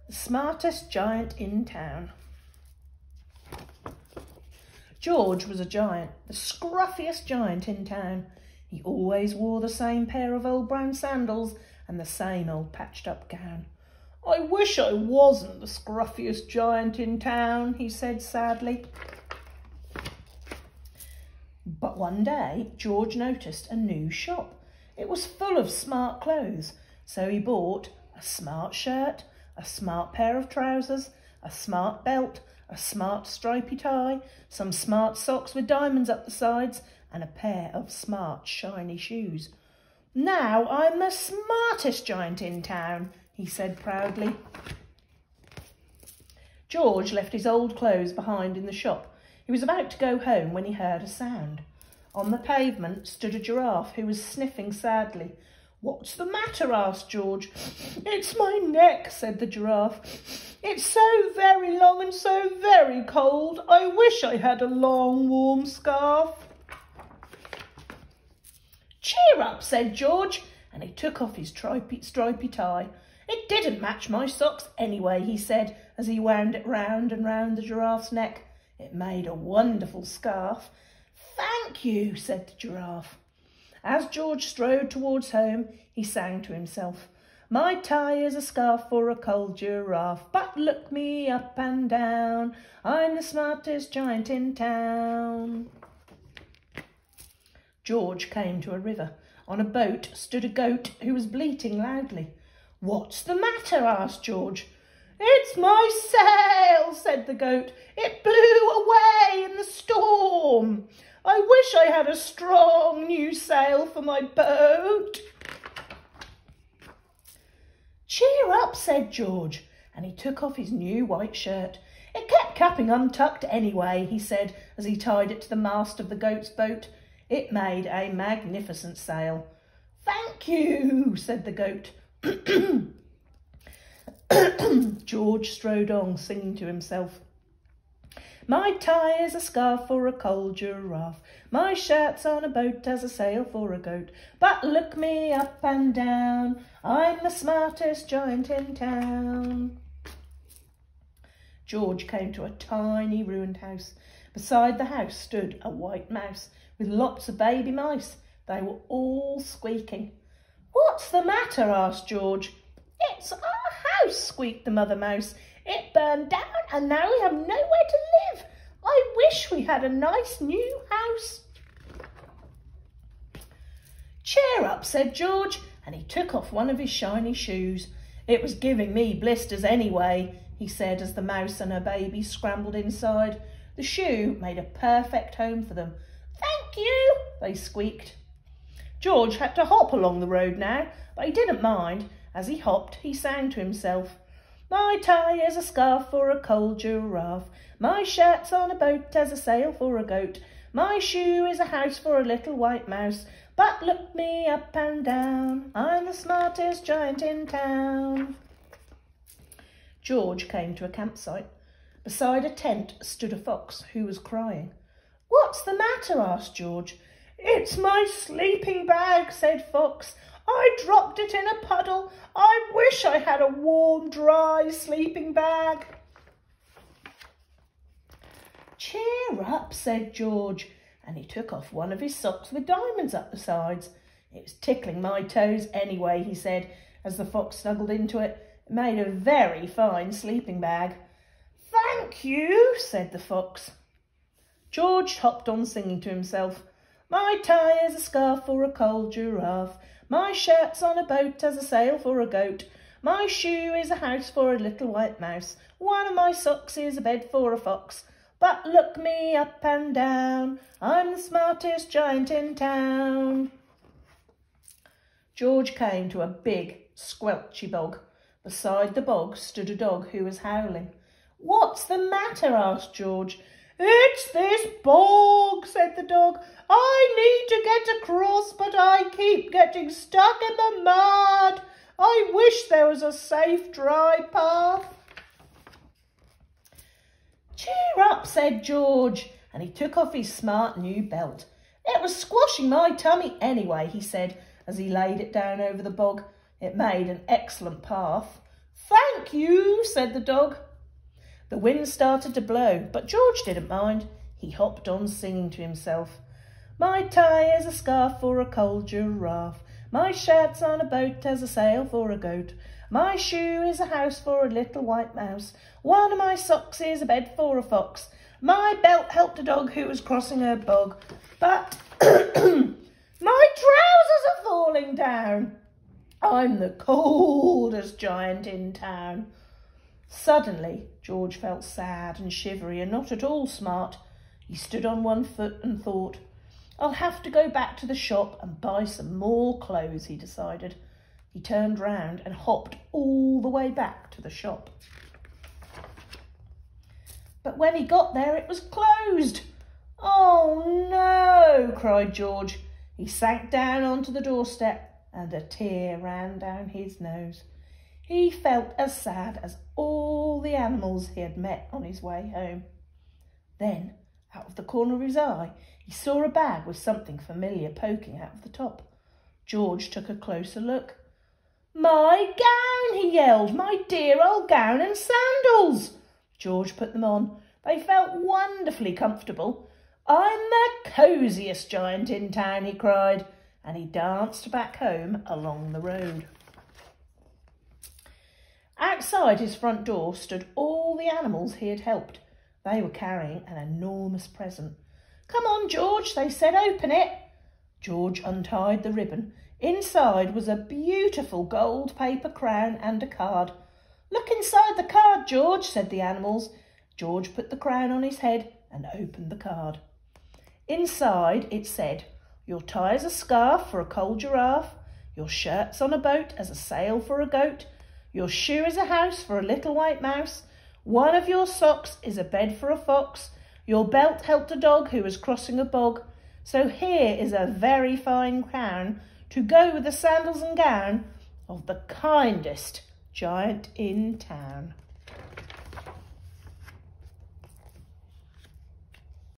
the smartest giant in town. George was a giant, the scruffiest giant in town. He always wore the same pair of old brown sandals and the same old patched-up gown. "I wish I wasn't the scruffiest giant in town," he said sadly. But one day, George noticed a new shop. It was full of smart clothes, so he bought a smart shirt, a smart pair of trousers, a smart belt, a smart stripy tie, some smart socks with diamonds up the sides, and a pair of smart shiny shoes. "Now I'm the smartest giant in town," he said proudly. George left his old clothes behind in the shop. He was about to go home when he heard a sound. On the pavement stood a giraffe who was sniffing sadly. "What's the matter?" asked George. "It's my neck," said the giraffe. "It's so very long and so very cold. I wish I had a long, warm scarf." "Cheer up," said George, and he took off his stripy tie. "It didn't match my socks anyway," he said, as he wound it round and round the giraffe's neck. It made a wonderful scarf. "Thank you," said the giraffe. As George strode towards home, he sang to himself, "My tie is a scarf for a cold giraffe, but look me up and down. I'm the smartest giant in town." George came to a river. On a boat stood a goat who was bleating loudly. "What's the matter?" asked George. "It's my sail," said the goat. "It blew away in the storm. I wish I had a strong new sail for my boat." "Cheer up," said George, and he took off his new white shirt. "It kept coming untucked anyway," he said, as he tied it to the mast of the goat's boat. It made a magnificent sail. "Thank you," said the goat. George strode on, singing to himself. "My tie is a scarf for a cold giraffe. My shirt's on a boat as a sail for a goat. But look me up and down. I'm the smartest giant in town." George came to a tiny ruined house. Beside the house stood a white mouse with lots of baby mice. They were all squeaking. "What's the matter?" asked George. "It's our house," squeaked the mother mouse. "It burned down and now we have nowhere to live. I wish we had a nice new house." "Cheer up," said George, and he took off one of his shiny shoes. "It was giving me blisters anyway," he said, as the mouse and her baby scrambled inside. The shoe made a perfect home for them. "Thank you," they squeaked. George had to hop along the road now, but he didn't mind. As he hopped, he sang to himself, "My tie is a scarf for a cold giraffe. My shirt's on a boat as a sail for a goat. My shoe is a house for a little white mouse. But look me up and down. I'm the smartest giant in town." George came to a campsite. Beside a tent stood a fox who was crying. "What's the matter?" asked George. "It's my sleeping bag," said Fox. "I dropped it in a puddle. I wish I had a warm, dry sleeping bag." "Cheer up," said George, and he took off one of his socks with diamonds up the sides. "It was tickling my toes anyway," he said, as the fox snuggled into it. It made a very fine sleeping bag. "Thank you," said the fox. George hopped on singing to himself, "My tie is a scarf for a cold giraffe. My shirt's on a boat as a sail for a goat. My shoe is a house for a little white mouse. One of my socks is a bed for a fox. But look me up and down. I'm the smartest giant in town." George came to a big, squelchy bog. Beside the bog stood a dog who was howling. "What's the matter?" asked George. "It's this bog," said the dog. "I need to get across, but I keep getting stuck in the mud. I wish there was a safe, dry path." "Cheer up," said George, and he took off his smart new belt. "It was squashing my tummy anyway," he said, as he laid it down over the bog. It made an excellent path. "Thank you," "Moo," said the dog. The wind started to blow, but George didn't mind. He hopped on singing to himself. My tie is a scarf for a cold giraffe. My shirt's on a boat as a sail for a goat. My shoe is a house for a little white mouse. One of my socks is a bed for a fox. My belt helped a dog who was crossing a bog. But my trousers are falling down. I'm the coldest giant in town. Suddenly, George felt sad and shivery and not at all smart. He stood on one foot and thought, I'll have to go back to the shop and buy some more clothes, he decided. He turned round and hopped all the way back to the shop. But when he got there, it was closed. Oh no, cried George. He sank down onto the doorstep and a tear ran down his nose. He felt as sad as all the animals he had met on his way home. Then, out of the corner of his eye, he saw a bag with something familiar poking out of the top. George took a closer look. My gown, he yelled, my dear old gown and sandals. George put them on. They felt wonderfully comfortable. I'm the cosiest giant in town, he cried, and he danced back home along the road. Outside his front door stood all the animals he had helped. They were carrying an enormous present. Come on, George, they said, open it. George untied the ribbon. Inside was a beautiful gold paper crown and a card. Look inside the card, George, said the animals. George put the crown on his head and opened the card. Inside it said, your tie is a scarf for a cold giraffe. Your shirt's on a boat as a sail for a goat. Your shoe is a house for a little white mouse. One of your socks is a bed for a fox. Your belt helped a dog who was crossing a bog. So here is a very fine crown to go with the sandals and gown of the kindest giant in town.